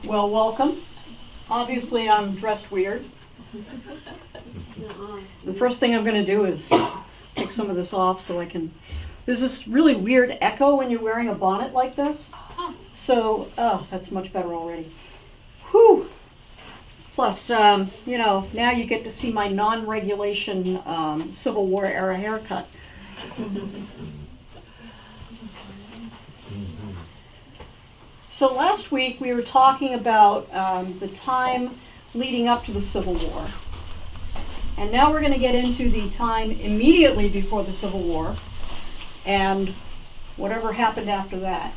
Well, welcome. Obviously, I'm dressed weird. The first thing I'm going to do is take some of this off so I can... There's this really weird echo when you're wearing a bonnet like this. So, oh, that's much better already. Whew. Plus, now you get to see my non-regulation Civil War era haircut. So last week we were talking about the time leading up to the Civil War. And now we're going to get into the time immediately before the Civil War and whatever happened after that.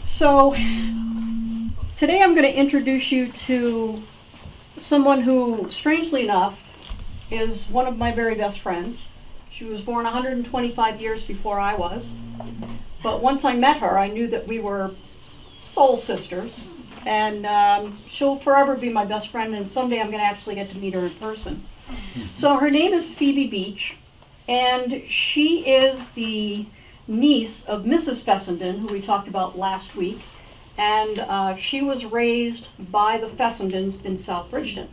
So today I'm going to introduce you to someone who, strangely enough, is one of my very best friends. She was born 125 years before I was. But once I met her, I knew that we were soul sisters. And she'll forever be my best friend, and someday I'm going to actually get to meet her in person. So her name is Phoebe Beach, and she is the niece of Mrs. Fessenden, who we talked about last week. And she was raised by the Fessendens in South Bridgeton.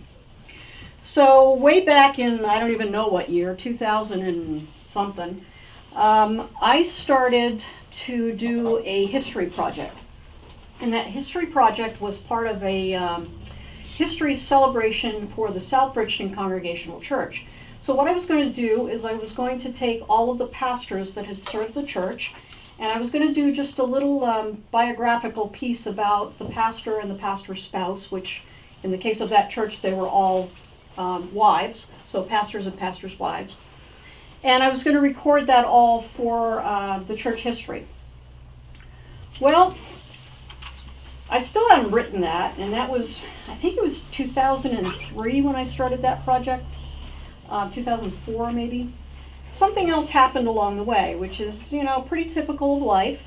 So way back in, I don't even know what year, 2000 and something, I started to do a history project. And that history project was part of a history celebration for the South Bridgeton Congregational Church. So what I was going to do is I was going to take all of the pastors that had served the church, and I was going to do just a little biographical piece about the pastor and the pastor's spouse, which in the case of that church, they were all wives, so pastors and pastors' wives. And I was going to record that all for the church history. Well, I still haven't written that, and that was, I think it was 2003 when I started that project, 2004 maybe. Something else happened along the way, which is, pretty typical of life.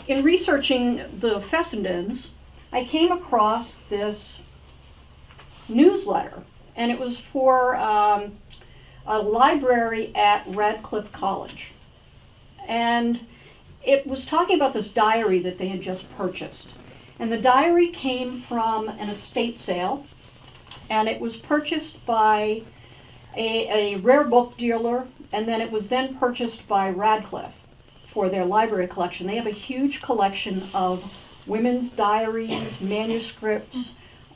In researching the Fessendens, I came across this newsletter, and it was for a library at Radcliffe College. And it was talking about this diary that they had just purchased. And the diary came from an estate sale, and it was purchased by a rare book dealer, and then it was then purchased by Radcliffe for their library collection. They have a huge collection of women's diaries, manuscripts,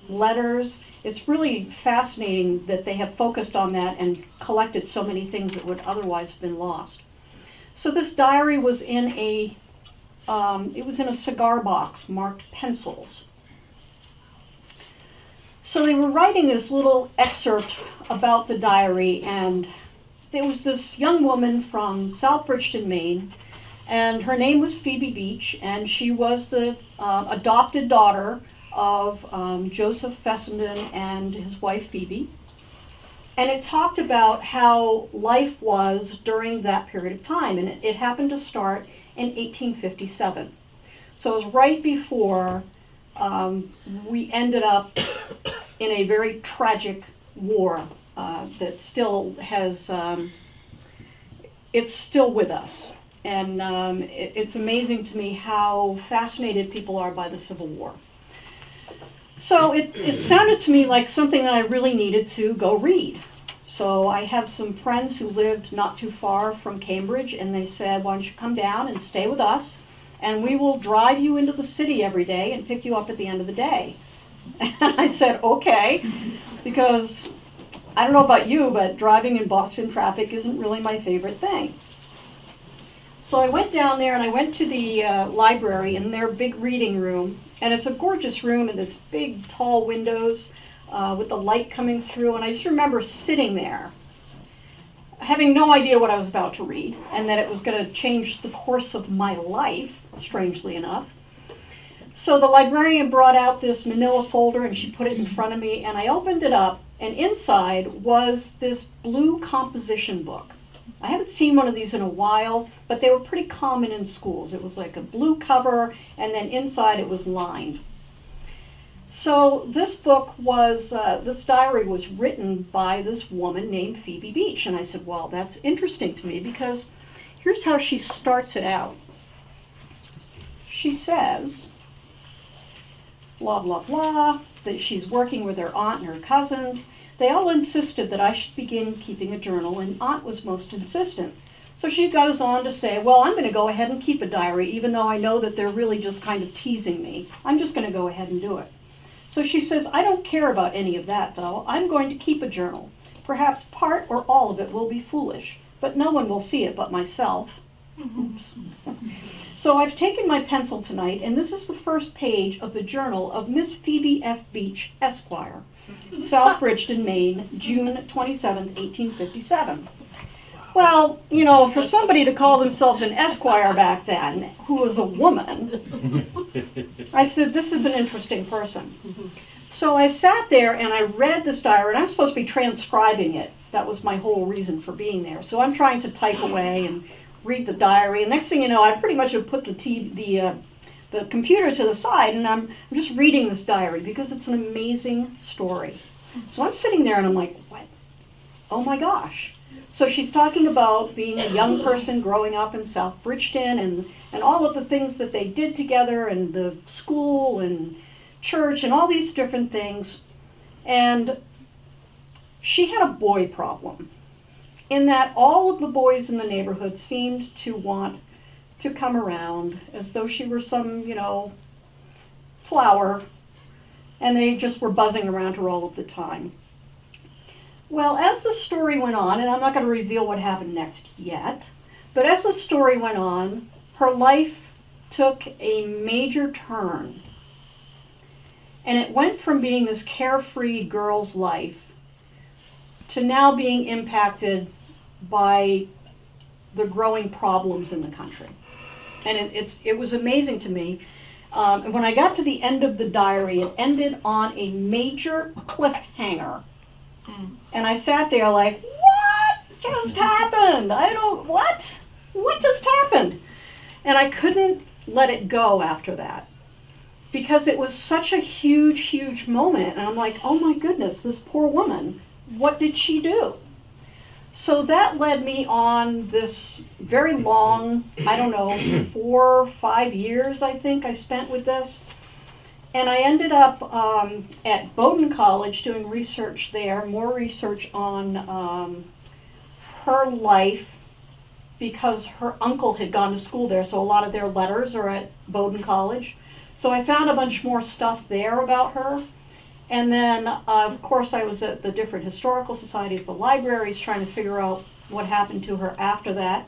letters. It's really fascinating that they have focused on that and collected so many things that would otherwise have been lost. So this diary was in a cigar box marked pencils. So they were writing this little excerpt about the diary, and there was this young woman from South Bridgeton, Maine, and her name was Phoebe Beach, and she was the adopted daughter of Joseph Fessenden and his wife Phoebe. And it talked about how life was during that period of time, and it happened to start in 1857. So it was right before we ended up in a very tragic war that still has, it's still with us. And it's amazing to me how fascinated people are by the Civil War. So it sounded to me like something that I really needed to go read. So I have some friends who lived not too far from Cambridge, and they said, why don't you come down and stay with us, and we will drive you into the city every day and pick you up at the end of the day. And I said, okay, because I don't know about you, but driving in Boston traffic isn't really my favorite thing. So I went down there and I went to the library in their big reading room, and it's a gorgeous room and it's big tall windows with the light coming through, and I just remember sitting there having no idea what I was about to read and that it was going to change the course of my life, strangely enough. So the librarian brought out this manila folder and she put it in front of me, and I opened it up, and inside was this blue composition book. I haven't seen one of these in a while, but they were pretty common in schools. It was like a blue cover, and then inside it was lined. So this book was, this diary was written by this woman named Phoebe Beach. And I said, well, that's interesting to me, because here's how she starts it out. she says, blah, blah, blah, that she's working with her aunt and her cousins. They all insisted that I should begin keeping a journal, and Aunt was most insistent. So she goes on to say, well, I'm going to go ahead and keep a diary, even though I know that they're really just kind of teasing me. I'm just going to go ahead and do it. So she says, I don't care about any of that, though. I'm going to keep a journal. Perhaps part or all of it will be foolish, but no one will see it but myself. Oops. So I've taken my pencil tonight, and this is the first page of the journal of Miss Phoebe F. Beach, Esquire, South Bridgeton, Maine, June 27, 1857. Well, you know, for somebody to call themselves an Esquire back then, who was a woman, I said, this is an interesting person. So I sat there and I read this diary, and I'm supposed to be transcribing it. That was my whole reason for being there. So I'm trying to type away and read the diary, and next thing you know, I pretty much have put the computer to the side, and I'm just reading this diary because it's an amazing story. So I'm sitting there and I'm like, what? Oh my gosh. So she's talking about being a young person growing up in South Bridgeton and all of the things that they did together, and the school and church and all these different things. And she had a boy problem, in that all of the boys in the neighborhood seemed to want to come around as though she were some, you know, flower, and they just were buzzing around her all of the time. Well, as the story went on, and I'm not going to reveal what happened next yet, but as the story went on, her life took a major turn. And it went from being this carefree girl's life to now being impacted by the growing problems in the country. And it was amazing to me. And when I got to the end of the diary, it ended on a major cliffhanger. And I sat there like, what just happened? What just happened? And I couldn't let it go after that, because it was such a huge, huge moment. And I'm like, oh my goodness, this poor woman, what did she do? So that led me on this very long, 4 or 5 years, I think I spent with this. And I ended up at Bowdoin College doing research there, more research on her life, because her uncle had gone to school there, so a lot of their letters are at Bowdoin College. So I found a bunch more stuff there about her. And then, of course, I was at the different historical societies, the libraries, trying to figure out what happened to her after that.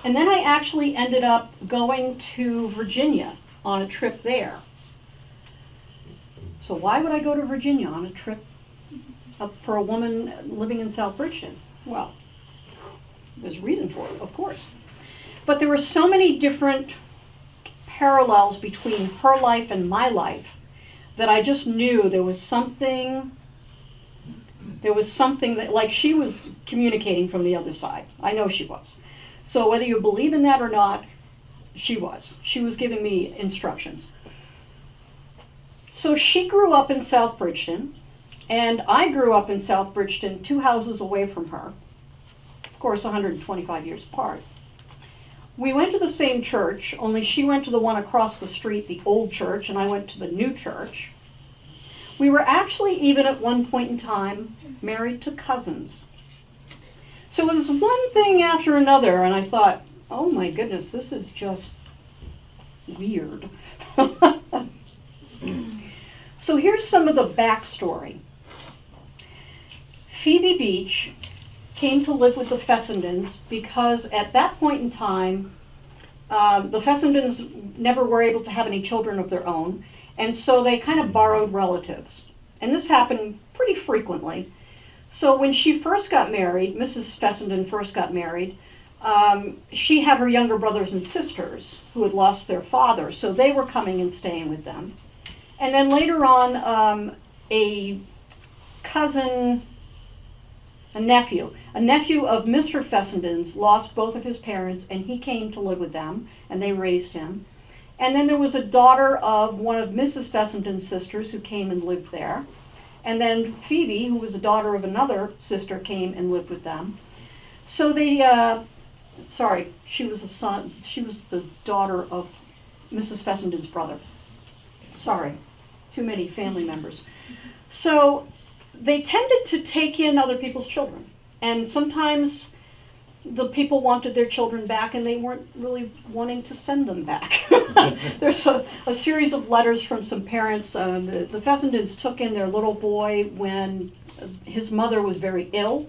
And then I actually ended up going to Virginia on a trip there. So why would I go to Virginia on a trip for a woman living in South Bridgeton? Well, there's a reason for it, of course. But there were so many different parallels between her life and my life that I just knew there was something that, like, she was communicating from the other side. I know she was. So whether you believe in that or not, she was. She was giving me instructions. So she grew up in South Bridgeton, and I grew up in South Bridgeton, 2 houses away from her. Of course, 125 years apart. We went to the same church, only she went to the one across the street, the old church, and I went to the new church. We were actually even at one point in time married to cousins. So it was one thing after another, and I thought, oh my goodness, this is just weird. So here's some of the backstory. Phoebe Beach came to live with the Fessendens because at that point in time, the Fessendens never were able to have any children of their own, and so they kind of borrowed relatives. And this happened pretty frequently. So when she first got married, Mrs. Fessenden first got married, she had her younger brothers and sisters who had lost their father, so they were coming and staying with them. And then later on, a nephew of Mr. Fessenden's lost both of his parents, and he came to live with them, and they raised him. And then there was a daughter of one of Mrs. Fessenden's sisters who came and lived there. And then Phoebe, who was a daughter of another sister, came and lived with them. So she was the daughter of Mrs. Fessenden's brother. Sorry, too many family members. So they tended to take in other people's children. And sometimes the people wanted their children back and they weren't really wanting to send them back. There's a series of letters from some parents. The Fessendens took in their little boy when his mother was very ill.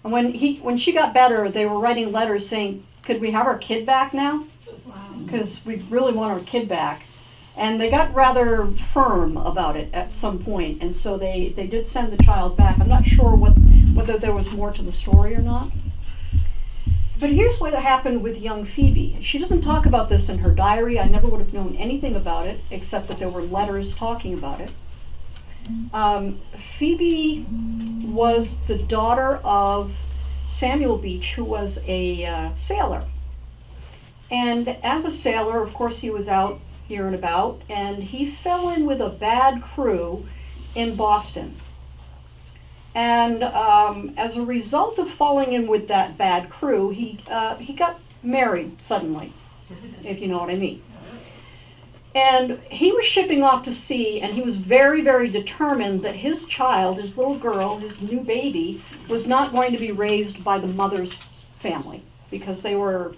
And when she got better, they were writing letters saying, could we have our kid back now? Because we really want our kid back. And they got rather firm about it at some point, and so they did send the child back. I'm not sure whether there was more to the story or not. But here's what happened with young Phoebe. She doesn't talk about this in her diary. I never would have known anything about it, except that there were letters talking about it. Phoebe was the daughter of Samuel Beach, who was a sailor. And as a sailor, of course, he was out here and about, and he fell in with a bad crew in Boston. And as a result of falling in with that bad crew, he got married suddenly, if you know what I mean. And he was shipping off to sea, and he was very, very determined that his child, his little girl, his new baby, was not going to be raised by the mother's family, because they were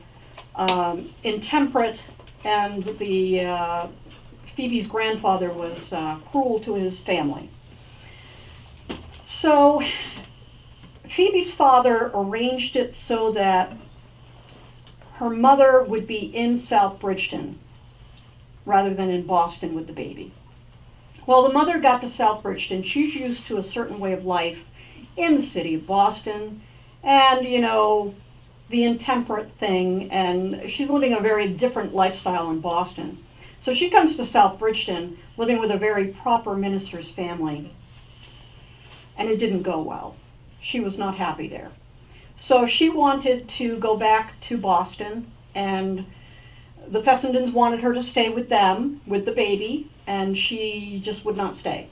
intemperate, and the Phoebe's grandfather was cruel to his family. So Phoebe's father arranged it so that her mother would be in South Bridgeton rather than in Boston with the baby. Well, the mother got to South Bridgeton. She's used to a certain way of life in the city of Boston, and, you know, the intemperate thing, and she's living a very different lifestyle in Boston. So she comes to South Bridgeton, living with a very proper minister's family, and it didn't go well. She was not happy there. So she wanted to go back to Boston, and the Fessendens wanted her to stay with them, with the baby, and she just would not stay.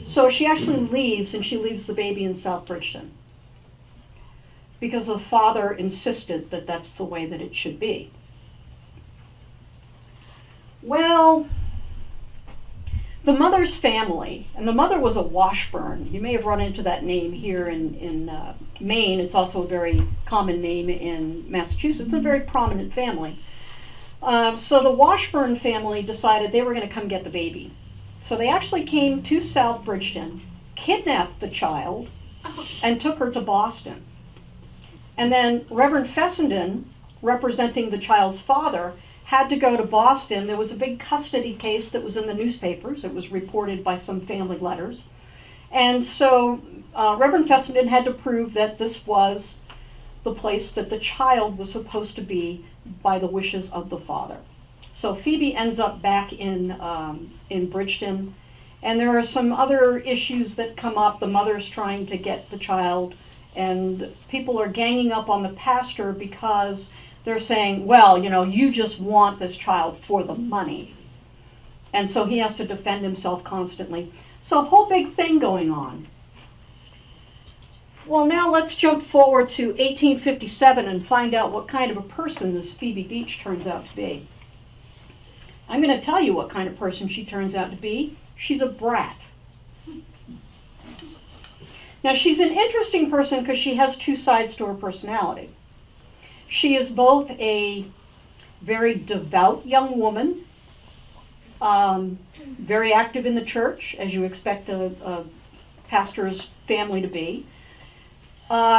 So she actually leaves, and she leaves the baby in South Bridgeton, because the father insisted that that's the way that it should be. Well, the mother's family, and the mother was a Washburn. You may have run into that name here in Maine. It's also a very common name in Massachusetts, a very prominent family. So the Washburn family decided they were going to come get the baby. So they actually came to South Bridgeton, kidnapped the child, and took her to Boston. And then Reverend Fessenden, representing the child's father, had to go to Boston. There was a big custody case that was in the newspapers. It was reported by some family letters. And so Reverend Fessenden had to prove that this was the place that the child was supposed to be by the wishes of the father. So Phoebe ends up back in Bridgeton, and there are some other issues that come up. The mother's trying to get the child, and people are ganging up on the pastor because they're saying, well, you know, you just want this child for the money. And so he has to defend himself constantly. So a whole big thing going on. Well, now let's jump forward to 1857 and find out what kind of a person this Phoebe Beach turns out to be. I'm going to tell you what kind of person she turns out to be. She's a brat. Now, she's an interesting person because she has two sides to her personality. She is both a very devout young woman, very active in the church, as you expect a pastor's family to be.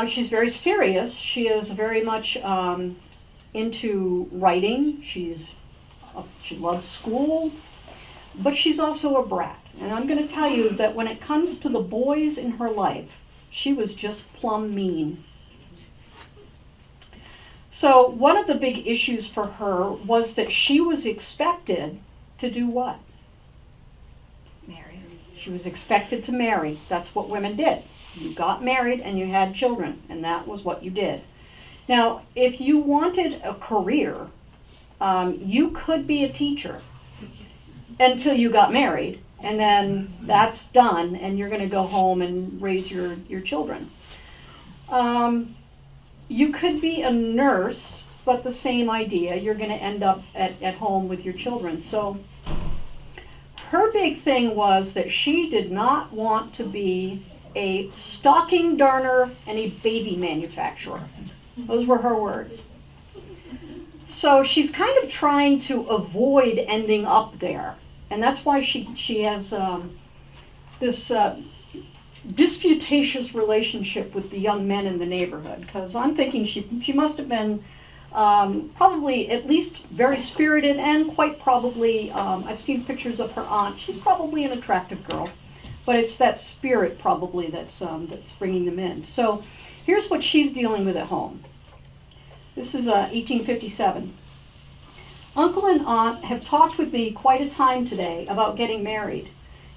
She's very serious. She is very much into writing. She loves school, but she's also a brat. And I'm going to tell you that when it comes to the boys in her life, she was just plumb mean. So one of the big issues for her was that she was expected to do what? Marry. She was expected to marry. That's what women did. You got married and you had children, and that was what you did. Now, if you wanted a career, you could be a teacher until you got married, and then that's done, and you're going to go home and raise your children. You could be a nurse but the same idea. You're going to end up at home with your children. So her big thing was that she did not want to be a stocking darner and a baby manufacturer. Those were her words. So she's kind of trying to avoid ending up there. And that's why she has this disputatious relationship with the young men in the neighborhood. Because I'm thinking she must have been probably at least very spirited, and quite probably, I've seen pictures of her aunt. She's probably an attractive girl. But it's that spirit probably that's bringing them in. So here's what she's dealing with at home. This is 1857. Uncle and aunt have talked with me quite a time today about getting married.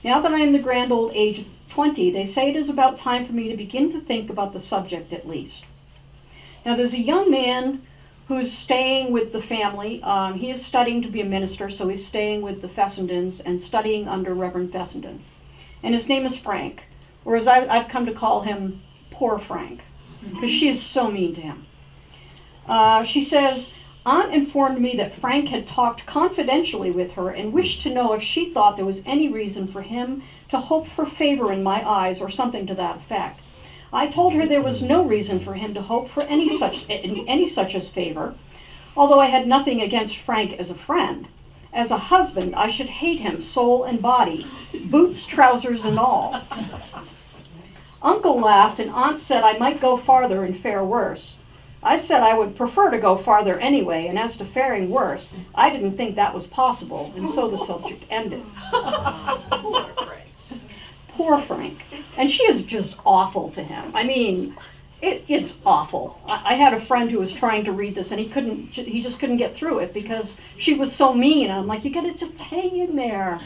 Now that I am the grand old age of 20, they say it is about time for me to begin to think about the subject at least. Now there's a young man who's staying with the family. He is studying to be a minister, so he's staying with the Fessendens and studying under Reverend Fessenden. And his name is Frank, or as I've come to call him, Poor Frank, because she is so mean to him. She says, Aunt informed me that Frank had talked confidentially with her and wished to know if she thought there was any reason for him to hope for favor in my eyes or something to that effect. I told her there was no reason for him to hope for any such as favor, although I had nothing against Frank as a friend. As a husband, I should hate him, soul and body, boots, trousers, and all. Uncle laughed, and Aunt said I might go farther and fare worse. I said I would prefer to go farther anyway, and as to faring worse, I didn't think that was possible, and so the subject ended. Poor Frank. And she is just awful to him. I mean, it's awful. I had a friend who was trying to read this, and he just couldn't get through it because she was so mean. I'm like, you gotta just hang in there.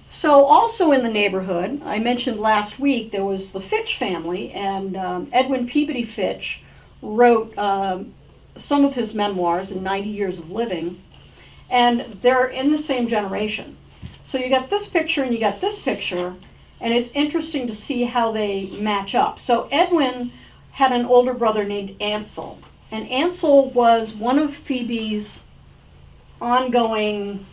So also in the neighborhood, I mentioned last week, there was the Fitch family, and Edwin Peabody Fitch wrote some of his memoirs in 90 Years of Living, and they're in the same generation. So you got this picture and you got this picture, and it's interesting to see how they match up. So Edwin had an older brother named Ansel, and Ansel was one of Phoebe's ongoing,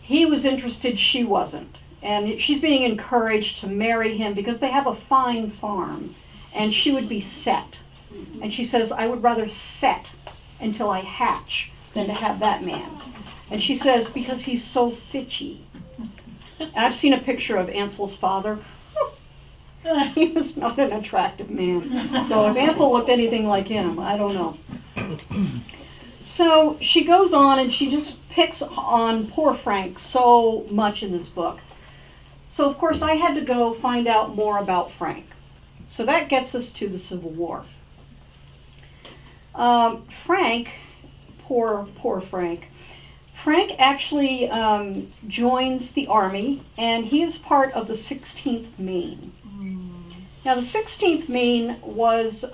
he was interested, she wasn't. And she's being encouraged to marry him because they have a fine farm, and she would be set. And she says, I would rather set until I hatch than to have that man. And she says, because he's so fitchy. And I've seen a picture of Ansel's father. He was not an attractive man. So if Ansel looked anything like him, I don't know. So she goes on and she just picks on poor Frank so much in this book. So of course I had to go find out more about Frank. So that gets us to the Civil War. Frank, poor Frank. Frank actually joins the army, and he is part of the 16th Maine. Now the 16th Maine was,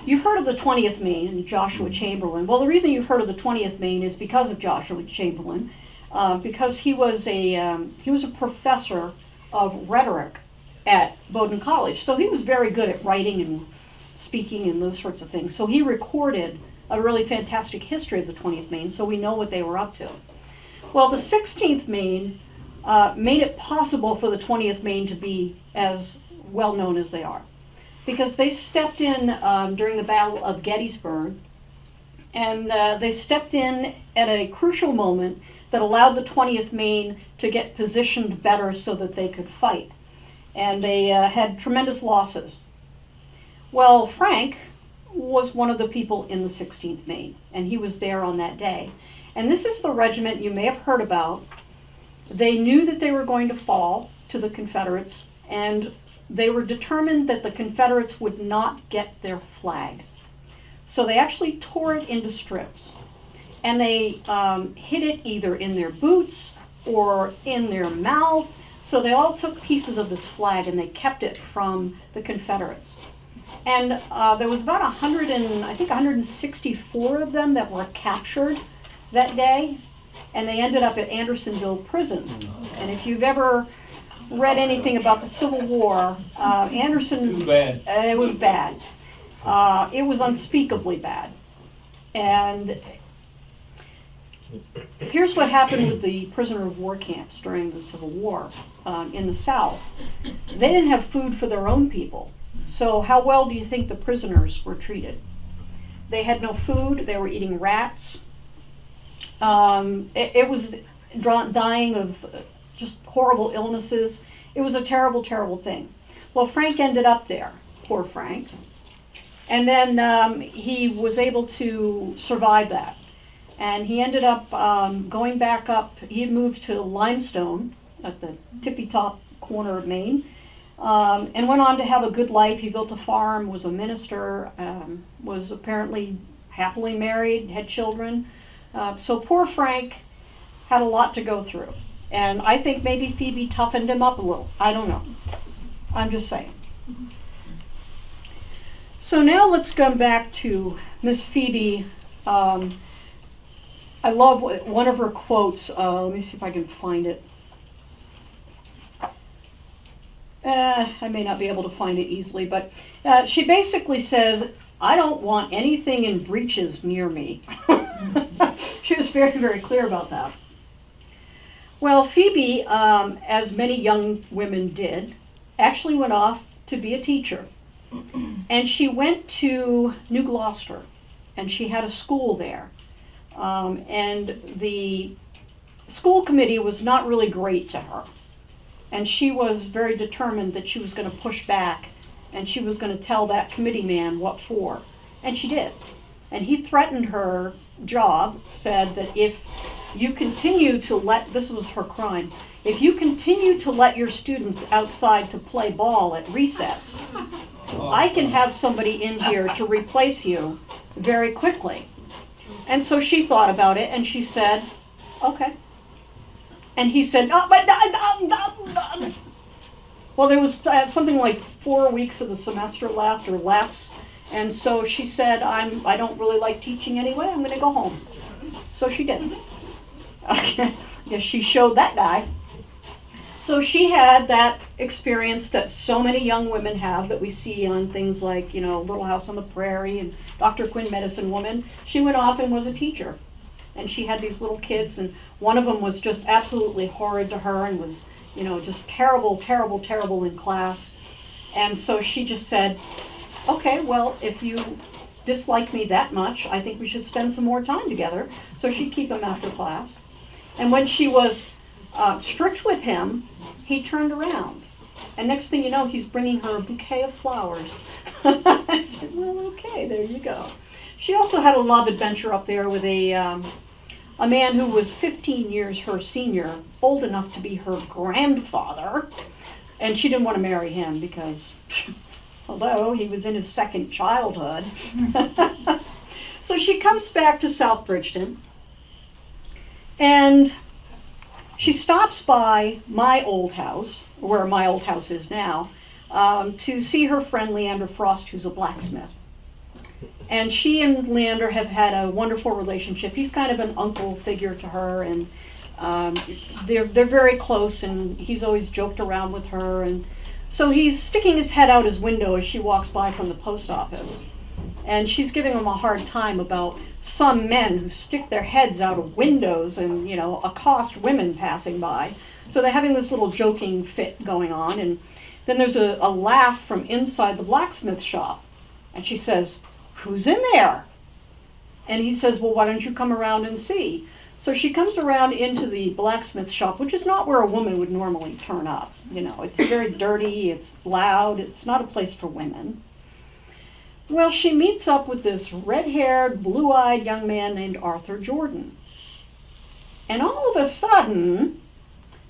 you've heard of the 20th Maine and Joshua Chamberlain. Well, the reason you've heard of the 20th Maine is because of Joshua Chamberlain, because he was a professor of rhetoric at Bowdoin College. So he was very good at writing and speaking and those sorts of things. So he recorded a really fantastic history of the 20th Maine, so we know what they were up to. Well, the 16th Maine made it possible for the 20th Maine to be as well known as they are, because they stepped in during the Battle of Gettysburg, and they stepped in at a crucial moment that allowed the 20th Maine to get positioned better so that they could fight. And they had tremendous losses. Well, Frank was one of the people in the 16th Maine, and he was there on that day. And this is the regiment you may have heard about. They knew that they were going to fall to the Confederates, and they were determined that the Confederates would not get their flag. So they actually tore it into strips, and they hid it either in their boots or in their mouth. So they all took pieces of this flag and they kept it from the Confederates. And there was about 164 of them that were captured that day, and they ended up at Andersonville Prison. And if you've ever read anything about the Civil War, Anderson. It was bad. It was bad. It was unspeakably bad. And here's what happened with the prisoner of war camps during the Civil War in the South. They didn't have food for their own people. So how well do you think the prisoners were treated? They had no food. They were eating rats. It was dying of just horrible illnesses. It was a terrible, terrible thing. Well, Frank ended up there. Poor Frank. And then he was able to survive that. And he ended up going back up. He had moved to Limestone at the tippy-top corner of Maine, and went on to have a good life. He built a farm, was a minister, was apparently happily married, had children. So poor Frank had a lot to go through. And I think maybe Phoebe toughened him up a little. I don't know. I'm just saying. So now let's come back to Miss Phoebe. I love one of her quotes. Let me see if I can find it. I may not be able to find it easily, but she basically says, I don't want anything in breeches near me. She was very, very clear about that. Well, Phoebe, as many young women did, actually went off to be a teacher. And she went to New Gloucester, and she had a school there. And the school committee was not really great to her. And she was very determined that she was going to push back, and she was going to tell that committee man what for. And she did. And he threatened her job, said that if you continue to this was her crime, if you continue to let your students outside to play ball at recess, I can have somebody in here to replace you very quickly. And so she thought about it, and she said, okay. And he said, no, but no. Well, there was something like 4 weeks of the semester left or less. And so she said, I don't really like teaching anyway. I'm going to go home. So she did. I guess she showed that guy. So she had that experience that so many young women have that we see on things like, Little House on the Prairie and Dr. Quinn, Medicine Woman. She went off and was a teacher. And she had these little kids, and one of them was just absolutely horrid to her and was, just terrible, terrible, terrible in class. And so she just said, okay, well, if you dislike me that much, I think we should spend some more time together. So she'd keep him after class. And when she was strict with him, he turned around. And next thing you know, he's bringing her a bouquet of flowers. I said, well, okay, there you go. She also had a love adventure up there with a man who was 15 years her senior, old enough to be her grandfather. And she didn't want to marry him because, although he was in his second childhood. So she comes back to South Bridgeton, and she stops by my old house, where my old house is now, to see her friend Leander Frost, who's a blacksmith. And she and Leander have had a wonderful relationship. He's kind of an uncle figure to her, and they're very close, and he's always joked around with her. And so he's sticking his head out his window as she walks by from the post office. And she's giving him a hard time about some men who stick their heads out of windows and, accost women passing by. So they're having this little joking fit going on. And then there's a laugh from inside the blacksmith shop. And she says, who's in there? And he says, well, why don't you come around and see? So she comes around into the blacksmith shop, which is not where a woman would normally turn up. It's very dirty, it's loud, it's not a place for women. Well, she meets up with this red-haired, blue-eyed young man named Arthur Jordan. And all of a sudden,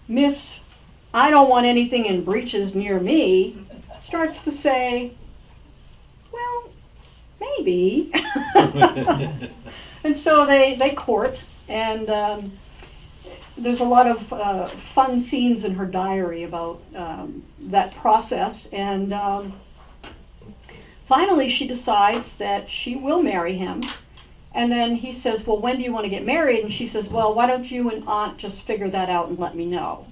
Miss I don't want anything in breeches near me starts to say, well, maybe. And so they court, and there's a lot of fun scenes in her diary about that process. And finally, she decides that she will marry him. And then he says, well, when do you want to get married? And she says, well, why don't you and Aunt just figure that out and let me know?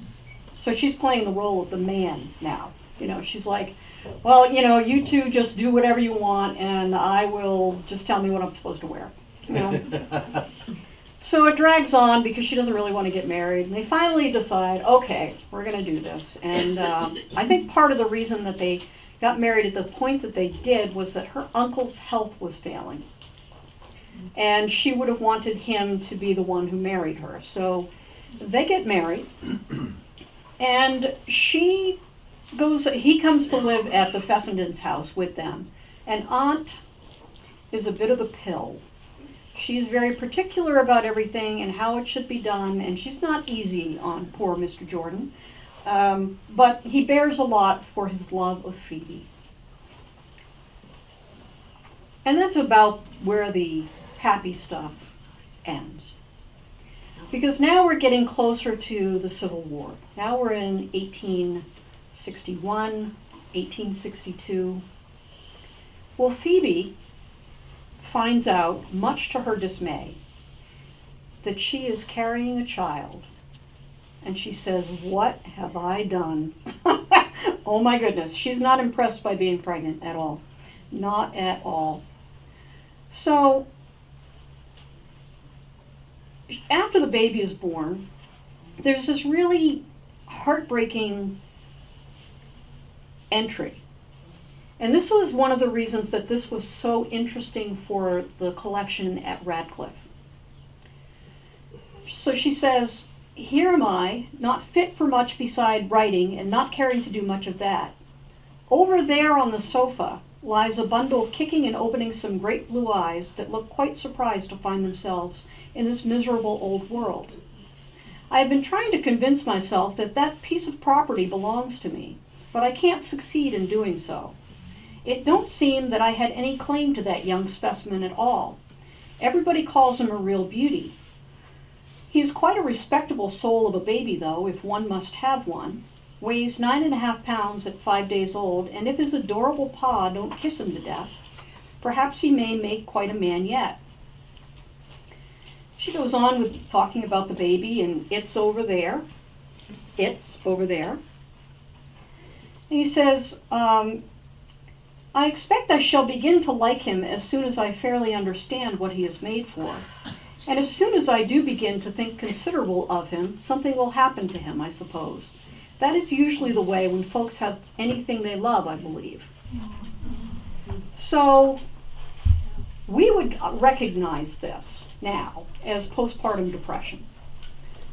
So she's playing the role of the man now. She's like, well, you two just do whatever you want, and I will just tell me what I'm supposed to wear. So it drags on because she doesn't really want to get married, and they finally decide, okay, we're going to do this. And I think part of the reason that they got married at the point that they did was that her uncle's health was failing, and she would have wanted him to be the one who married her. So they get married, and he comes to live at the Fessenden's house with them. And Aunt is a bit of a pill. She's very particular about everything and how it should be done, and she's not easy on poor Mr. Jordan. But he bears a lot for his love of Phoebe. And that's about where the happy stuff ends. Because now we're getting closer to the Civil War. Now we're in 1861, 1862. Well, Phoebe finds out, much to her dismay, that she is carrying a child. And she says, what have I done? Oh my goodness, she's not impressed by being pregnant at all. Not at all. So, after the baby is born, there's this really heartbreaking entry. And this was one of the reasons that this was so interesting for the collection at Radcliffe. So she says, here am I, not fit for much beside writing and not caring to do much of that. Over there on the sofa lies a bundle kicking and opening some great blue eyes that look quite surprised to find themselves in this miserable old world. I have been trying to convince myself that that piece of property belongs to me, but I can't succeed in doing so. It don't seem that I had any claim to that young specimen at all. Everybody calls him a real beauty. He is quite a respectable soul of a baby, though, if one must have one. Weighs 9.5 pounds at 5 days old, and if his adorable pa don't kiss him to death, perhaps he may make quite a man yet. She goes on with talking about the baby, and it's over there. It's over there. And he says, I expect I shall begin to like him as soon as I fairly understand what he is made for. And as soon as I do begin to think considerable of him, something will happen to him, I suppose. That is usually the way when folks have anything they love, I believe. So we would recognize this now as postpartum depression.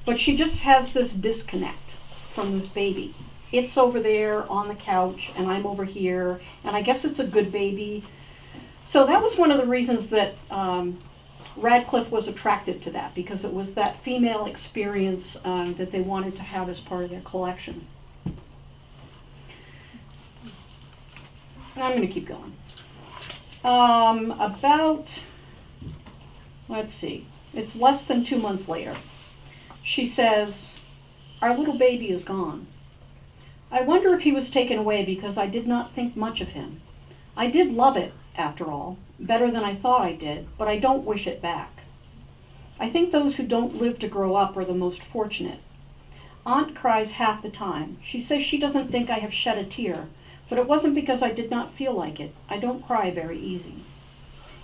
But she just has this disconnect from this baby. It's over there on the couch, and I'm over here, and I guess it's a good baby. So that was one of the reasons that Radcliffe was attracted to that, because it was that female experience that they wanted to have as part of their collection. And I'm going to keep going. Let's see, it's less than 2 months later. She says, our little baby is gone. I wonder if he was taken away because I did not think much of him. I did love it, after all, better than I thought I did, but I don't wish it back. I think those who don't live to grow up are the most fortunate. Aunt cries half the time. She says she doesn't think I have shed a tear, but it wasn't because I did not feel like it. I don't cry very easy.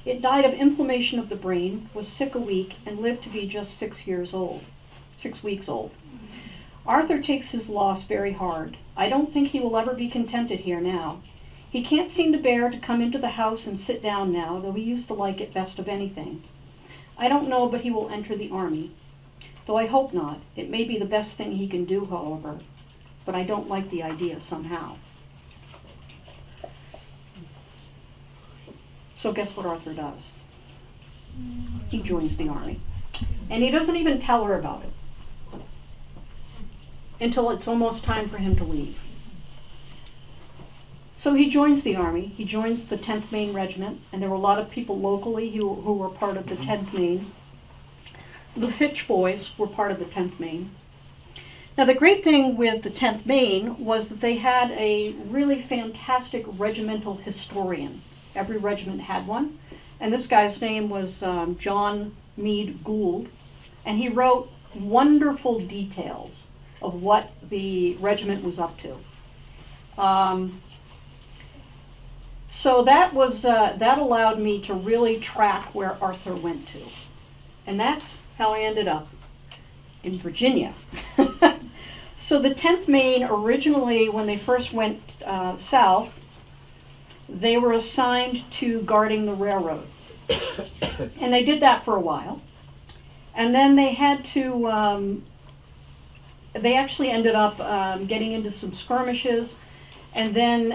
It died of inflammation of the brain, was sick a week, and lived to be just 6 weeks old. Arthur takes his loss very hard. I don't think he will ever be contented here now. He can't seem to bear to come into the house and sit down now, though he used to like it best of anything. I don't know but he will enter the army. Though I hope not. It may be the best thing he can do, however. But I don't like the idea somehow. So guess what Arthur does? He joins the army. And he doesn't even tell her about it until it's almost time for him to leave. So he joins the army. He joins the 10th Maine Regiment, and there were a lot of people locally who were part of the 10th Maine. The Fitch boys were part of the 10th Maine. Now the great thing with the 10th Maine was that they had a really fantastic regimental historian. Every regiment had one, and this guy's name was John Meade Gould, and he wrote wonderful details of what the regiment was up to. So that was that allowed me to really track where Arthur went to, and that's how I ended up in Virginia. So the 10th Maine originally, when they first went south, they were assigned to guarding the railroad, and they did that for a while, and then they had to. They actually ended up getting into some skirmishes. And then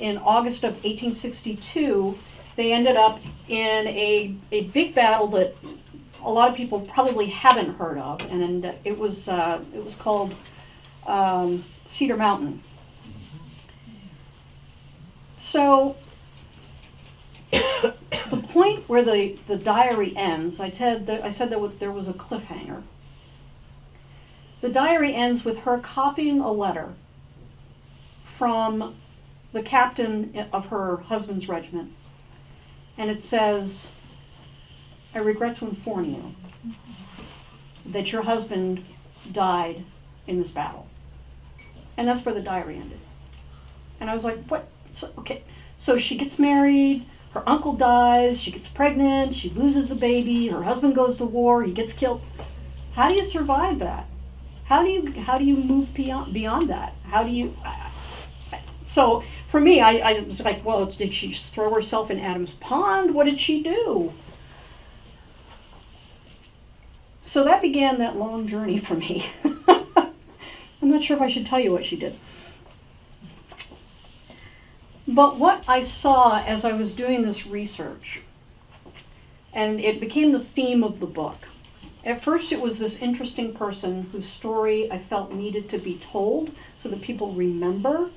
in August of 1862, they ended up in a big battle that a lot of people probably haven't heard of, and it was called Cedar Mountain. So the point where the diary ends, I said that there was a cliffhanger. The diary ends with her copying a letter from the captain of her husband's regiment, and it says, "I regret to inform you that your husband died in this battle." And that's where the diary ended. And I was like, what? So, okay, so she gets married, her uncle dies, she gets pregnant, she loses the baby, her husband goes to war, he gets killed. How do you survive that? How do you move beyond that? How do you? So for me, I was like, well, did she just throw herself in Adam's pond? What did she do? So that began that long journey for me. I'm not sure if I should tell you what she did. But what I saw as I was doing this research, and it became the theme of the book. At first it was this interesting person whose story I felt needed to be told so that people remember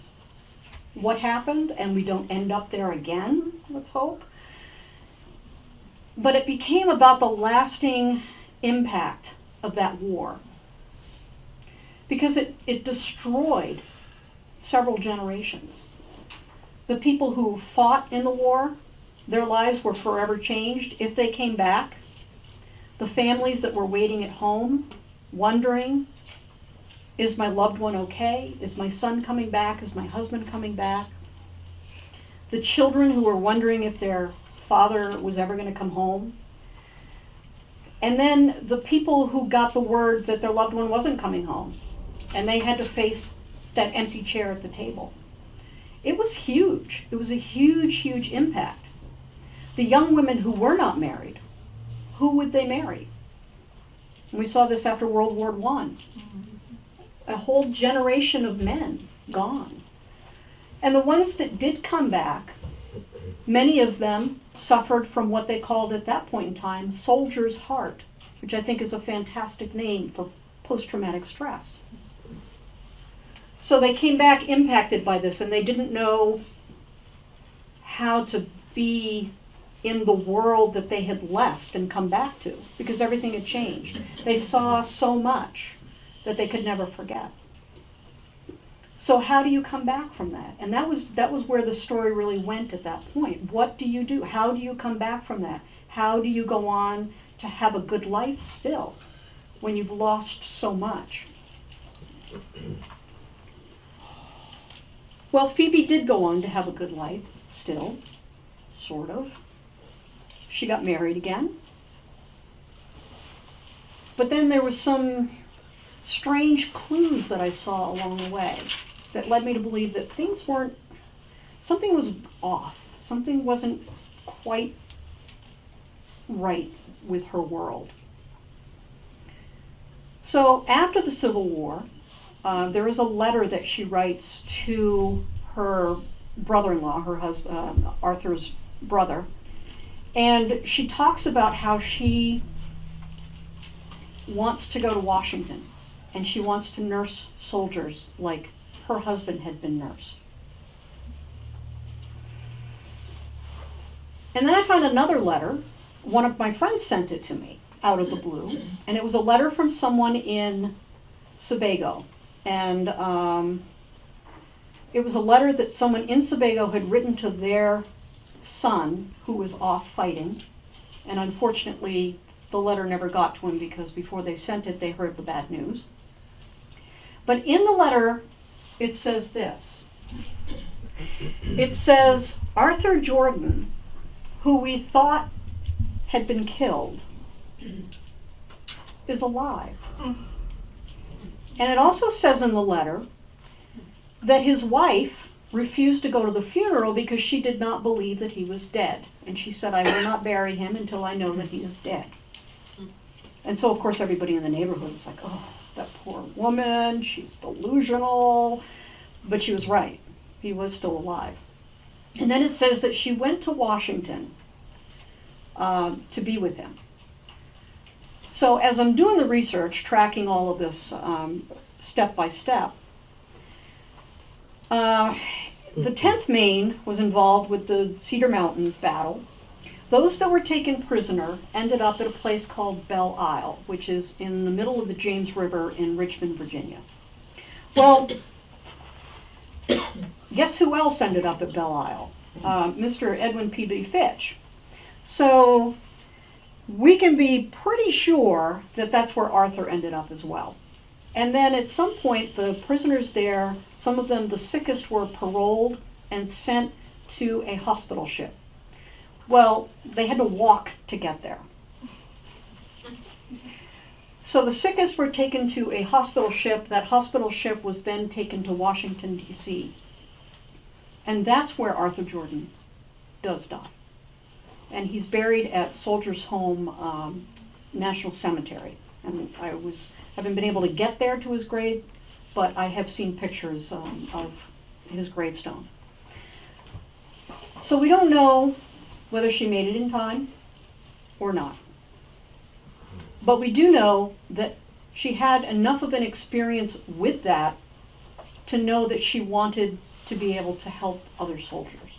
what happened and we don't end up there again, let's hope. But it became about the lasting impact of that war, because it destroyed several generations. The people who fought in the war, their lives were forever changed if they came back. The families that were waiting at home, wondering, is my loved one okay? Is my son coming back? Is my husband coming back? The children who were wondering if their father was ever going to come home. And then the people who got the word that their loved one wasn't coming home, and they had to face that empty chair at the table. It was huge. It was a huge, huge impact. The young women who were not married, who would they marry? And we saw this after World War I. A whole generation of men gone. And the ones that did come back, many of them suffered from what they called at that point in time soldier's heart, which I think is a fantastic name for post-traumatic stress. So they came back impacted by this, and they didn't know how to be in the world that they had left and come back to, because everything had changed. They saw so much that they could never forget. So how do you come back from that? And that was where the story really went at that point. What do you do? How do you come back from that? How do you go on to have a good life still when you've lost so much? Well, Phoebe did go on to have a good life still, sort of. She got married again. But then there was some strange clues that I saw along the way that led me to believe that something was off. Something wasn't quite right with her world. So after the Civil War, there is a letter that she writes to her brother-in-law, her husband, Arthur's brother, and she talks about how she wants to go to Washington, and she wants to nurse soldiers like her husband had been nursed. And then I found another letter. One of my friends sent it to me out of the blue, and it was a letter from someone in Sebago. And it was a letter that someone in Sebago had written to their son, who was off fighting. And unfortunately, the letter never got to him because before they sent it, they heard the bad news. But in the letter, it says this. It says, Arthur Jordan, who we thought had been killed, is alive. And it also says in the letter that his wife refused to go to the funeral because she did not believe that he was dead. And she said, I will not bury him until I know that he is dead. And so, of course, everybody in the neighborhood was like, oh, that poor woman, she's delusional. But she was right. He was still alive. And then it says that she went to Washington to be with him. So as I'm doing the research, tracking all of this step by step, the 10th Maine was involved with the Cedar Mountain battle. Those that were taken prisoner ended up at a place called Belle Isle, which is in the middle of the James River in Richmond, Virginia. Well, guess who else ended up at Belle Isle? Mr. Edwin P.B. Fitch. So we can be pretty sure that that's where Arthur ended up as well. And then at some point, the prisoners there, some of them, the sickest, were paroled and sent to a hospital ship. Well, they had to walk to get there. So the sickest were taken to a hospital ship. That hospital ship was then taken to Washington, D.C. And that's where Arthur Jordan does die. And he's buried at Soldiers Home National Cemetery. And I haven't been able to get there to his grave, but I have seen pictures of his gravestone. So we don't know whether she made it in time or not. But we do know that she had enough of an experience with that to know that she wanted to be able to help other soldiers.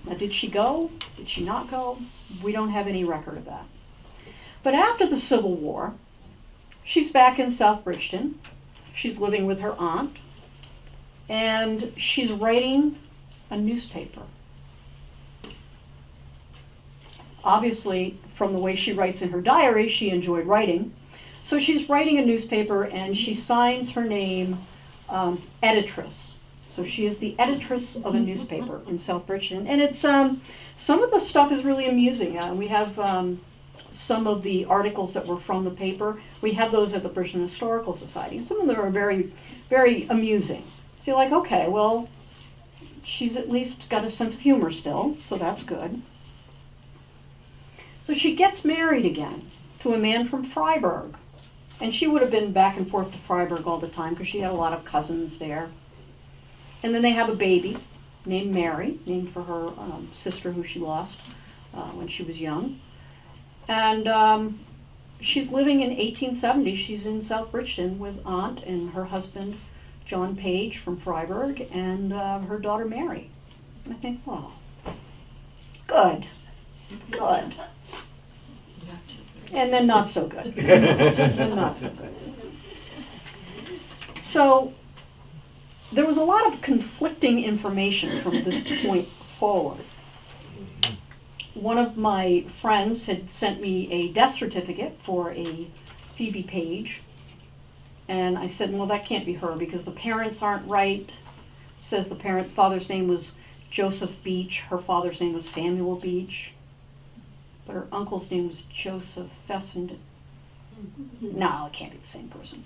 Now, did she go? Did she not go? We don't have any record of that. But after the Civil War, she's back in South Bridgeton. She's living with her aunt, and she's writing a newspaper. Obviously, from the way she writes in her diary, she enjoyed writing. So she's writing a newspaper, and she signs her name editress. So she is the editress of a newspaper in South Bridgeton. And it's some of the stuff is really amusing. We have some of the articles that were from the paper. We have those at the Bridgeton Historical Society. Some of them are very, very amusing. So you're like, okay, well, she's at least got a sense of humor still, so that's good. So she gets married again to a man from Freiburg. And she would have been back and forth to Freiburg all the time because she had a lot of cousins there. And then they have a baby named Mary, named for her sister who she lost when she was young. And she's living in 1870. She's in South Bridgeton with Aunt and her husband, John Page from Freiburg, and her daughter Mary. And I think, well, good. And then not so good. And not so good. So there was a lot of conflicting information from this point forward. One of my friends had sent me a death certificate for a Phoebe Page. And I said, well, that can't be her because the parents aren't right. It says the parents' father's name was Joseph Beach. Her father's name was Samuel Beach. But her uncle's name was Joseph Fessenden. No, it can't be the same person.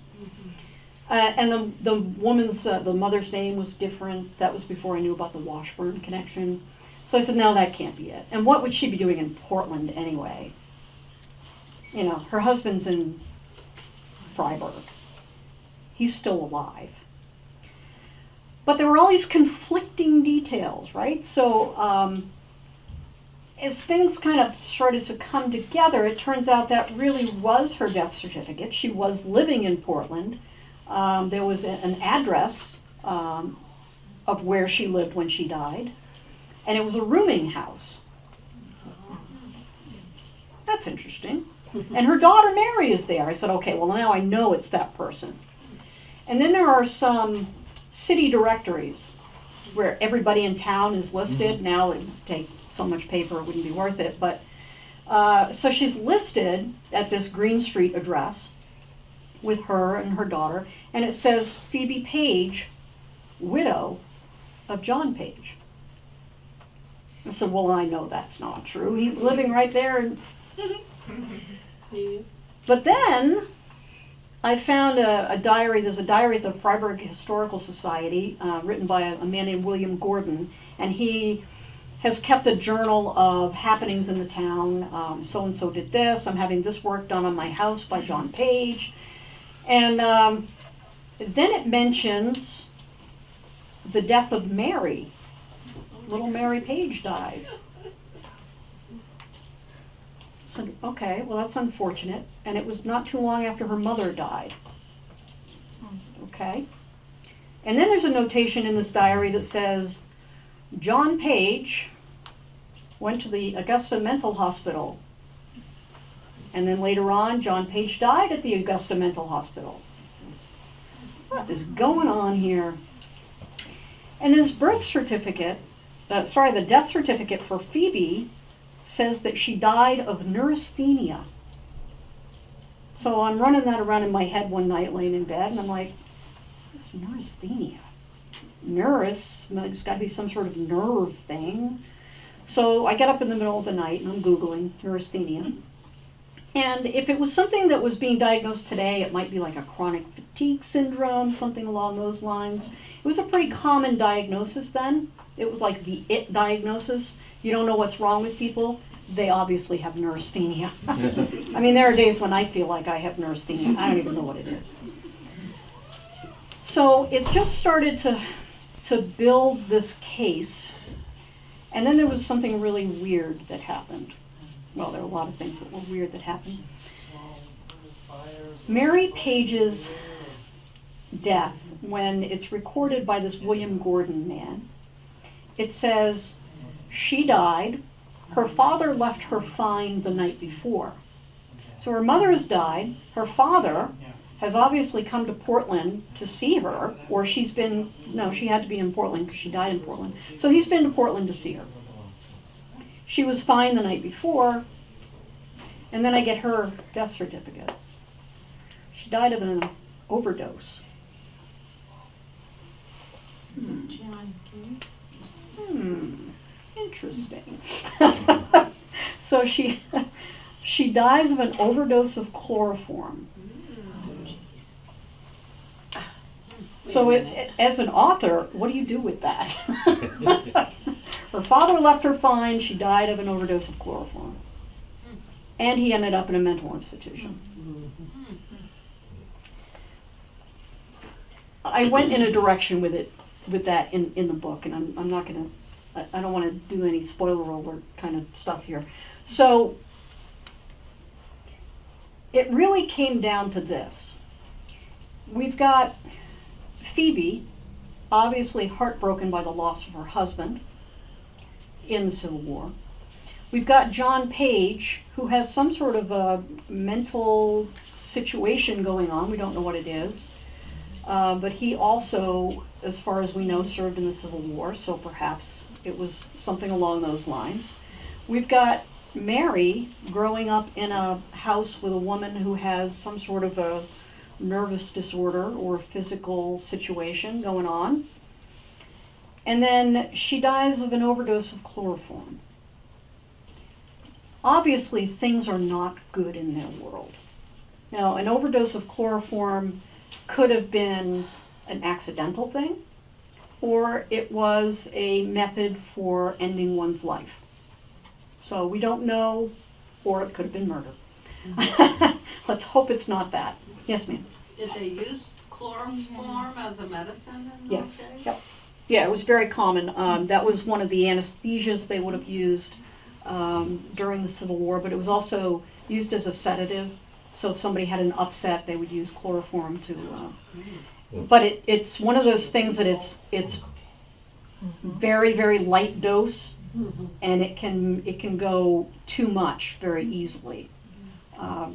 And the woman's, the mother's name was different. That was before I knew about the Washburn connection. So I said, no, that can't be it. And what would she be doing in Portland anyway? You know, her husband's in Freiburg. He's still alive. But there were all these conflicting details, right? So as things kind of started to come together, it turns out that really was her death certificate. She was living in Portland. There was an address of where she lived when she died, and it was a rooming house. That's interesting. And her daughter Mary is there. I said, okay, well now I know it's that person. And then there are some city directories where everybody in town is listed. Now it would take so much paper, it wouldn't be worth it. But so she's listed at this Green Street address with her and her daughter. and it says Phoebe Page, widow of John Page. I said, well, I know that's not true. He's living right there. And but then I found a diary. There's a diary at the Freiburg Historical Society written by a man named William Gordon, and he has kept a journal of happenings in the town. So-and-so did this. I'm having this work done on my house by John Page. And then it mentions the death of Mary. Little Mary Page dies. So, okay, well, that's unfortunate. And it was not too long after her mother died. Okay. And then there's a notation in this diary that says, John Page went to the Augusta Mental Hospital. And then later on, John Page died at the Augusta Mental Hospital. So, what is going on here? And his birth certificate, the death certificate for Phoebe says that she died of neurasthenia. So I'm running that around in my head one night laying in bed, and I'm like, what's neurasthenia? It's got to be some sort of nerve thing. So I get up in the middle of the night and I'm Googling neurasthenia. And if it was something that was being diagnosed today, it might be like a chronic fatigue syndrome, something along those lines. It was a pretty common diagnosis then. It was like the it diagnosis. You don't know what's wrong with people. They obviously have neurasthenia. I mean, there are days when I feel like I have neurasthenia. I don't even know what it is. So it just started to build this case. And then there was something really weird that happened. Well, there were a lot of things that were weird that happened. Mary Page's death, when it's recorded by this William Gordon man, it says she died. Her father left her fine the night before. So her mother has died. Her father has obviously come to Portland to see her, or she had to be in Portland because she died in Portland. So he's been to Portland to see her. She was fine the night before, and then I get her death certificate. She died of an overdose. Interesting. So she dies of an overdose of chloroform. So as an author, what do you do with that? Her father left her fine. She died of an overdose of chloroform. And he ended up in a mental institution. I went in a direction with that in the book, and I'm not going to, I don't want to do any spoiler alert kind of stuff here. So it really came down to this. We've got Phoebe, obviously heartbroken by the loss of her husband in the Civil War. We've got John Page, who has some sort of a mental situation going on. We don't know what it is. But he also, as far as we know, served in the Civil War, so perhaps it was something along those lines. We've got Mary growing up in a house with a woman who has some sort of a nervous disorder or physical situation going on. And then she dies of an overdose of chloroform. Obviously, things are not good in their world. Now, an overdose of chloroform could have been an accidental thing, or it was a method for ending one's life. So we don't know, or it could have been murder. Let's hope it's not that. Yes, ma'am? Did they use chloroform as a medicine in those Yes. days? Yep. Yeah, it was very common. That was one of the anesthesias they would have used during the Civil War, but it was also used as a sedative. So if somebody had an upset, they would use chloroform to. But it's one of those things that it's very, very light dose, and it can go too much very easily.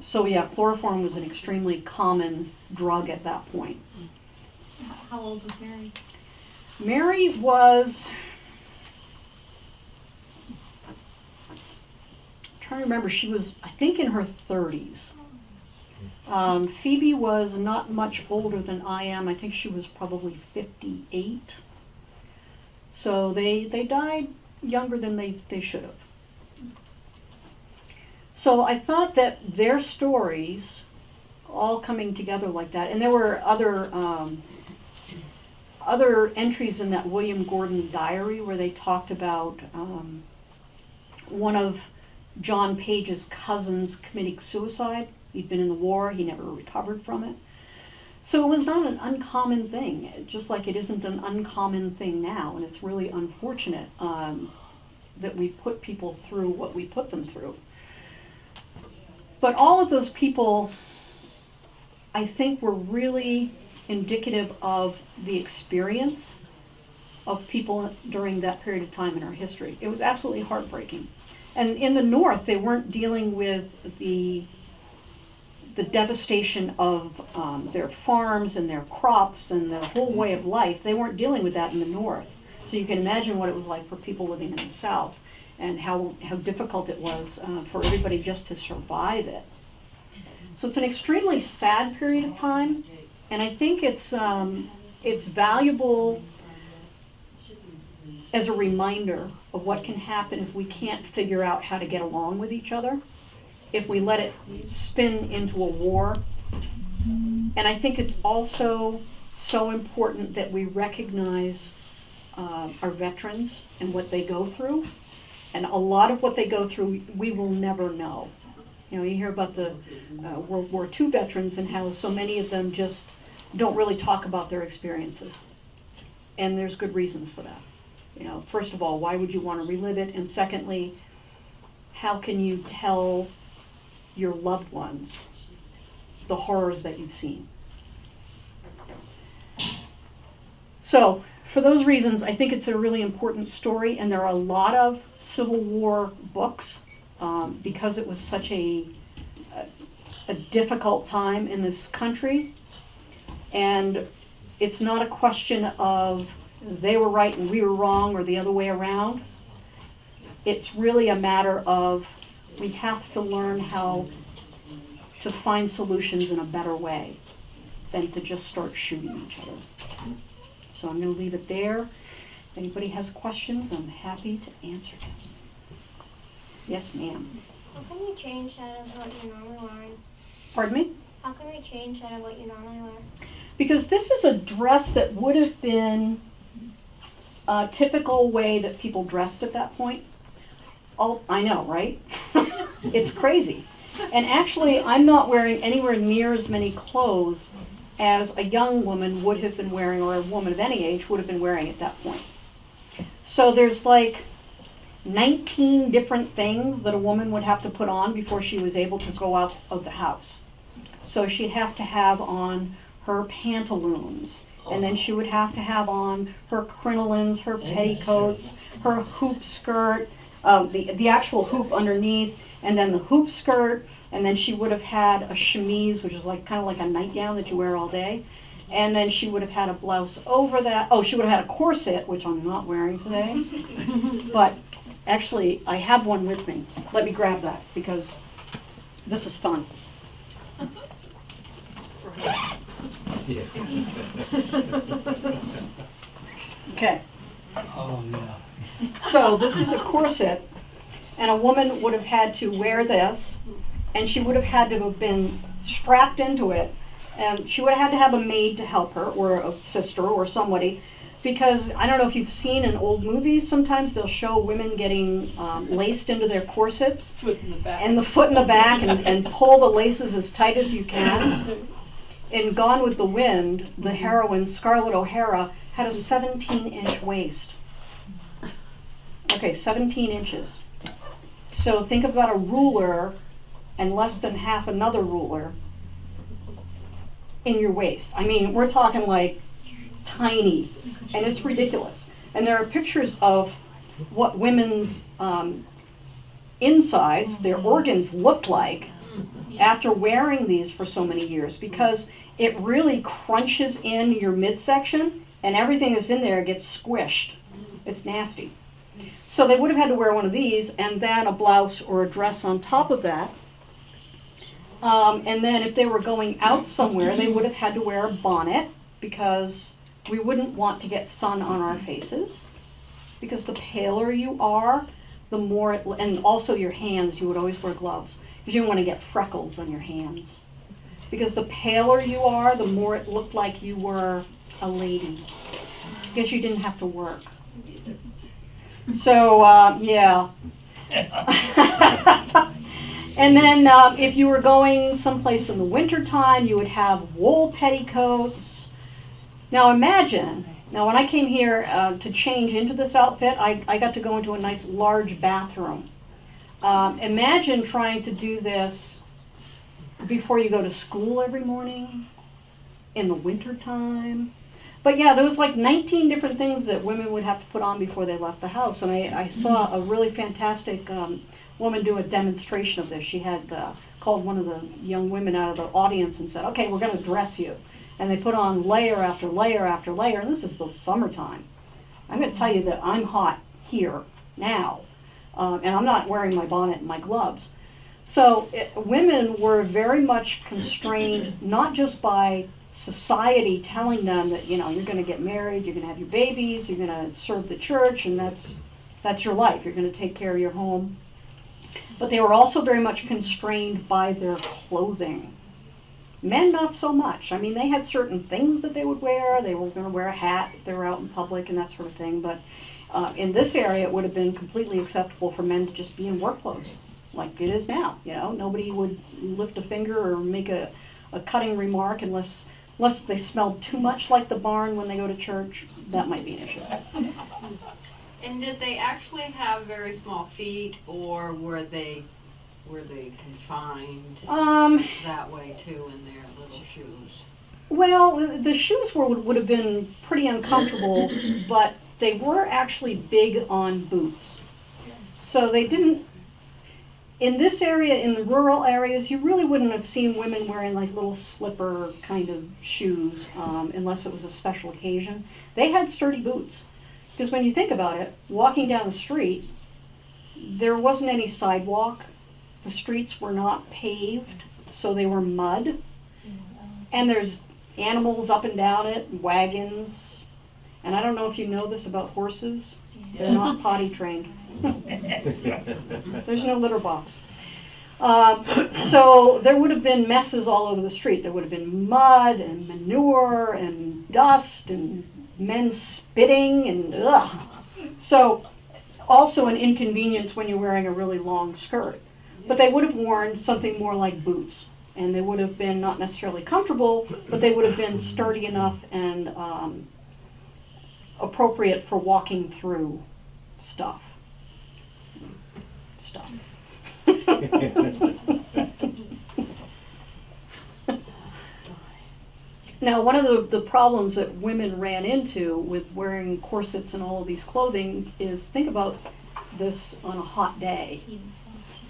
So yeah, chloroform was an extremely common drug at that point. How old was Mary? Mary was, I'm trying to remember, she was, I think, in her 30s. Phoebe was not much older than I am. I think she was probably 58. So they died younger than they should have. So I thought that their stories all coming together like that, and there were other entries in that William Gordon diary where they talked about one of John Page's cousins committing suicide. He'd been in the war, he never recovered from it. So it was not an uncommon thing, just like it isn't an uncommon thing now, and it's really unfortunate that we put people through what we put them through. But all of those people, I think, were really indicative of the experience of people during that period of time in our history. It was absolutely heartbreaking. And in the North, they weren't dealing with the devastation of their farms and their crops and their whole way of life. They weren't dealing with that in the North. So you can imagine what it was like for people living in the South and how difficult it was for everybody just to survive it. So it's an extremely sad period of time, and I think it's valuable as a reminder of what can happen if we can't figure out how to get along with each other, if we let it spin into a war. And I think it's also so important that we recognize our veterans and what they go through. And a lot of what they go through, we will never know. You know, you hear about the World War II veterans and how so many of them just don't really talk about their experiences. And there's good reasons for that. You know, first of all, why would you want to relive it? And secondly, how can you tell your loved ones the horrors that you've seen? So, for those reasons, I think it's a really important story, and there are a lot of Civil War books because it was such a difficult time in this country. And it's not a question of they were right and we were wrong or the other way around. It's really a matter of we have to learn how to find solutions in a better way than to just start shooting each other. So I'm going to leave it there. If anybody has questions, I'm happy to answer them. Yes, ma'am. How can you change that of what you're normally wearing? Pardon me? How can we change that of what you normally wear? Because this is a dress that would have been a typical way that people dressed at that point. Oh, I know, right? It's crazy. And actually, I'm not wearing anywhere near as many clothes as a young woman would have been wearing, or a woman of any age would have been wearing at that point. So there's like 19 different things that a woman would have to put on before she was able to go out of the house. So she'd have to have on her pantaloons, and then she would have to have on her crinolines, her petticoats, her hoop skirt, the actual hoop underneath, and then the hoop skirt, and then she would have had a chemise, which is like kind of like a nightgown that you wear all day, and then she would have had a blouse over that. Oh, she would have had a corset, which I'm not wearing today, but actually I have one with me. Let me grab that because this is fun. Okay. Oh, yeah. So this is a corset, and a woman would have had to wear this, and she would have had to have been strapped into it, and she would have had to have a maid to help her, or a sister, or somebody, because I don't know if you've seen in old movies, sometimes they'll show women getting laced into their corsets, Foot in the back. and the foot in the back, and pull the laces as tight as you can. In Gone with the Wind, the heroine, Scarlett O'Hara, had a 17-inch waist. Okay, 17 inches. So think about a ruler and less than half another ruler in your waist. I mean, we're talking like tiny, and it's ridiculous. And there are pictures of what women's insides, their organs looked like after wearing these for so many years, because it really crunches in your midsection and everything that's in there gets squished. It's nasty. So they would have had to wear one of these and then a blouse or a dress on top of that. And then if they were going out somewhere, they would have had to wear a bonnet because we wouldn't want to get sun on our faces. Because the paler you are, the more, and also your hands, you would always wear gloves because you don't want to get freckles on your hands. Because the paler you are, the more it looked like you were a lady because you didn't have to work. So, yeah. And then if you were going someplace in the wintertime, you would have wool petticoats. Now imagine, now when I came here to change into this outfit, I got to go into a nice large bathroom. Imagine trying to do this before you go to school every morning, in the wintertime. But yeah, there was like 19 different things that women would have to put on before they left the house. And I saw a really fantastic woman do a demonstration of this. She had called one of the young women out of the audience and said, okay, we're going to dress you. And they put on layer after layer after layer, and this is the summertime. I'm going to tell you that I'm hot here, now, and I'm not wearing my bonnet and my gloves. So women were very much constrained, not just by society telling them that, you know, you're going to get married, you're going to have your babies, you're going to serve the church, and that's your life. You're going to take care of your home. But they were also very much constrained by their clothing. Men, not so much. I mean, they had certain things that they would wear. They were going to wear a hat if they were out in public and that sort of thing. But in this area, it would have been completely acceptable for men to just be in work clothes, like it is now. You know, nobody would lift a finger or make a cutting remark unless they smelled too much like the barn when they go to church. That might be an issue. And did they actually have very small feet, or were they confined that way too in their little shoes? Well, the shoes would have been pretty uncomfortable, but they were actually big on boots. So they didn't, in this area, in the rural areas, you really wouldn't have seen women wearing like little slipper kind of shoes unless it was a special occasion. They had sturdy boots. Because when you think about it, walking down the street, there wasn't any sidewalk. The streets were not paved, so they were mud. And there's animals up and down it, wagons. And I don't know if you know this about horses. They're not potty trained. There's no litter box. So there would have been messes all over the street. There would have been mud and manure and dust and men spitting and ugh. So also an inconvenience when you're wearing a really long skirt. But they would have worn something more like boots. And they would have been not necessarily comfortable, but they would have been sturdy enough and appropriate for walking through stuff. Now, one of the problems that women ran into with wearing corsets and all of these clothing is, think about this on a hot day.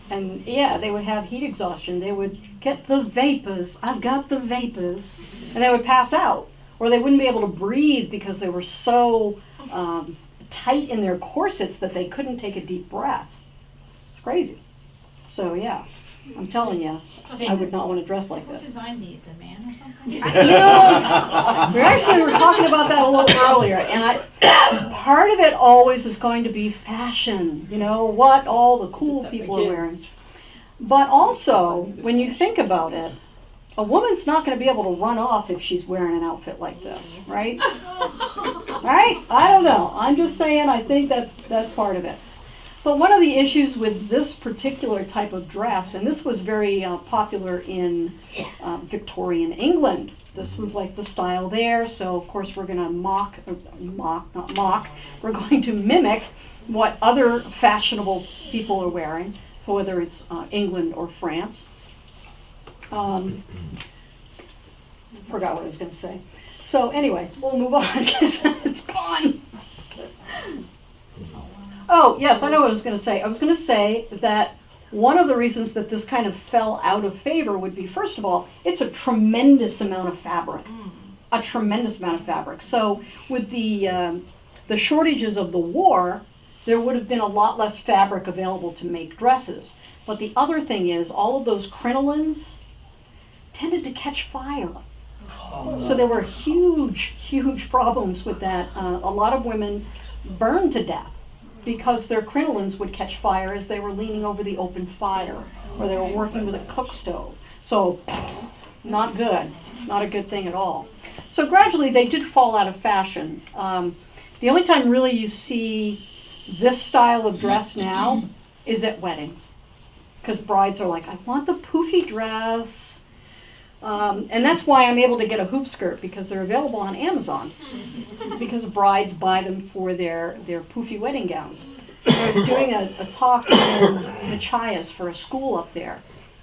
And yeah, they would have heat exhaustion. They would get the vapors. I've got the vapors. And they would pass out. Or they wouldn't be able to breathe because they were so tight in their corsets that they couldn't take a deep breath. It's crazy. So yeah, I'm telling you, I would not want to dress like Who this. designed these, a man or something? You know, we were talking about that a little earlier, and part of it always is going to be fashion, you know, what all the cool people are wearing. But also, when you think about it, a woman's not going to be able to run off if she's wearing an outfit like this, right? Right? I don't know. I'm just saying, I think that's part of it. But one of the issues with this particular type of dress, and this was very popular in Victorian England. This was like the style there, so of course we're going to we're going to mimic what other fashionable people are wearing, so whether it's England or France. Forgot what I was going to say. So anyway, we'll move on because it's gone. Oh, yes, I know what I was going to say. I was going to say that one of the reasons that this kind of fell out of favor would be, first of all, it's a tremendous amount of fabric. A tremendous amount of fabric. So with the shortages of the war, there would have been a lot less fabric available to make dresses. But the other thing is, all of those crinolines tended to catch fire. Oh, So there were huge problems with that. A lot of women burned to death because their crinolines would catch fire as they were leaning over the open fire or they were working with a cook stove. So not good, not a good thing at all. So gradually they did fall out of fashion. The only time really you see this style of dress now is at weddings, because brides are like, I want the poofy dress. And that's why I'm able to get a hoop skirt, because they're available on Amazon, because brides buy them for their poofy wedding gowns. I was doing a talk in Machias for a school up there,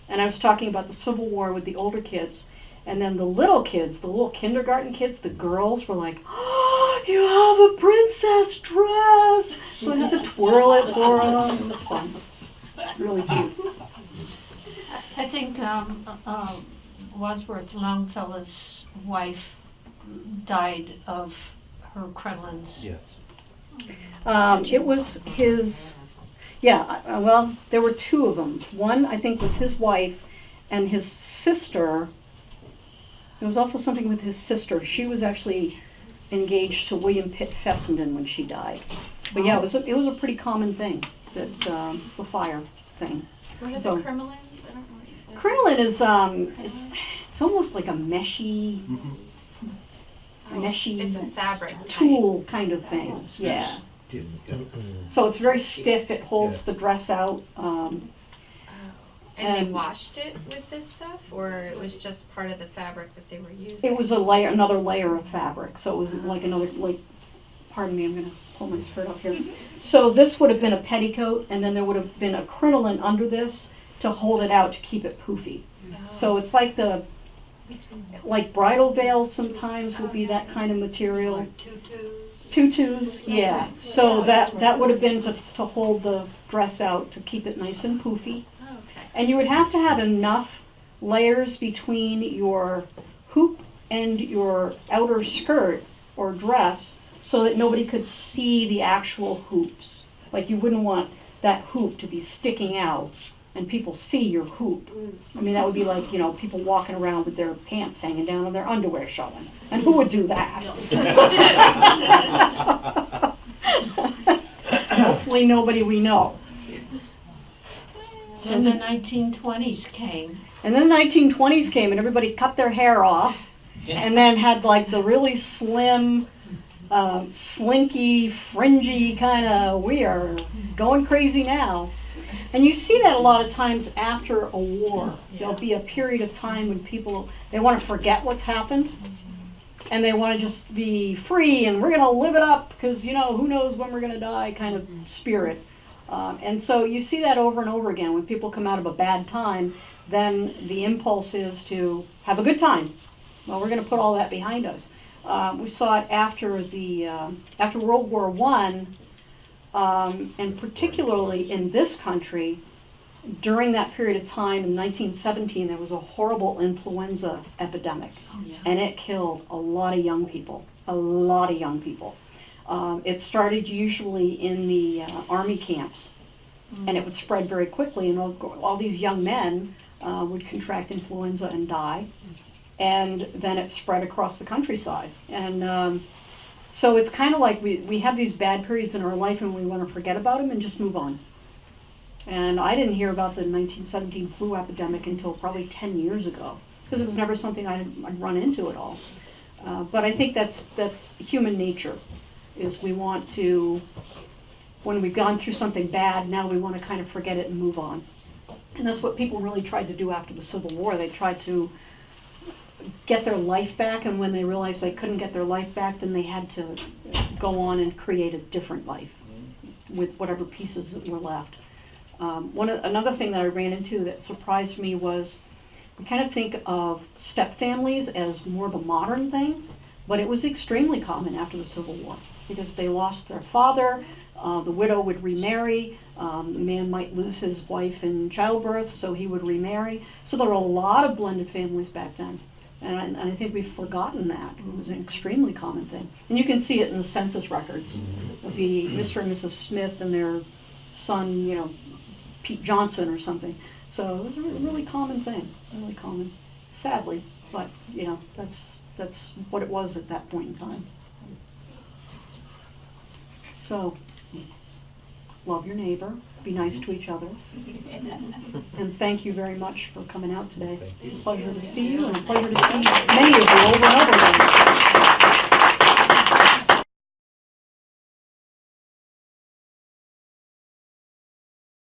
and I was talking about the Civil War with the older kids, and then the little kids, the little kindergarten kids, the girls were like, oh, you have a princess dress! So I had to twirl it for them. It was fun. Really cute. I think Wadsworth Longfellow's wife died of her crinolines. Yes. It was his, well, there were two of them. One, I think, was his wife, and his sister. There was also something with his sister. She was actually engaged to William Pitt Fessenden when she died. But yeah, it was a pretty common thing, that the fire thing. What are So- the crinolines? I don't know. Crinoline is it's almost like a meshy It's fabric. tulle kind of thing. Yeah. So it's very stiff. It holds the dress out. And they And- washed it with this stuff, or it was just part of the fabric that they were using? It was another layer of fabric. So it was like another, pardon me, I'm going to pull my skirt up here. So this would have been a petticoat, and then there would have been a crinoline under this to hold it out to keep it poofy. So it's like bridal veils sometimes would be that kind of material. Like tutus. Tutus, yeah. So that would have been to hold the dress out, to keep it nice and poofy. Oh, okay. And you would have to have enough layers between your hoop and your outer skirt or dress so that nobody could see the actual hoops. Like, you wouldn't want that hoop to be sticking out and people see your hoop. I mean, that would be like, people walking around with their pants hanging down and their underwear showing. And who would do that? Hopefully nobody we know. Then the 1920s came. And then the 1920s came and everybody cut their hair off and then had like the really slim, slinky, fringy kind of, we are going crazy now. And you see that a lot of times after a war. There'll be a period of time when people, they want to forget what's happened and they want to just be free and we're going to live it up because, who knows when we're going to die kind of spirit. And so you see that over and over again. When people come out of a bad time, then the impulse is to have a good time. Well, we're going to put all that behind us. We saw it after after World War I, and particularly in this country, during that period of time in 1917, there was a horrible influenza epidemic, and it killed a lot of young people. It started usually in the army camps, and it would spread very quickly, and all these young men would contract influenza and die, and then it spread across the countryside. And so it's kind of like we have these bad periods in our life and we want to forget about them and just move on. And I didn't hear about the 1917 flu epidemic until probably 10 years ago, because it was never something I'd run into at all. But I think that's human nature, is we want to, when we've gone through something bad, now we want to kind of forget it and move on. And that's what people really tried to do after the Civil War. They tried to get their life back, and when they realized they couldn't get their life back, then they had to go on and create a different life with whatever pieces that were left. Another thing that I ran into that surprised me was we kind of think of step families as more of a modern thing, but it was extremely common after the Civil War, because if they lost their father, the widow would remarry, the man might lose his wife in childbirth, so he would remarry. So there were a lot of blended families back then. And I think we've forgotten that. It was an extremely common thing. And you can see it in the census records. It would be Mr. and Mrs. Smith and their son, Pete Johnson or something. So it was a really common thing, really common. sadly, but, you know, that's what it was at that point in time. So, love your neighbor, be nice to each other, and thank you very much for coming out today. It's a pleasure to see you, and a pleasure to see many of you over and over again.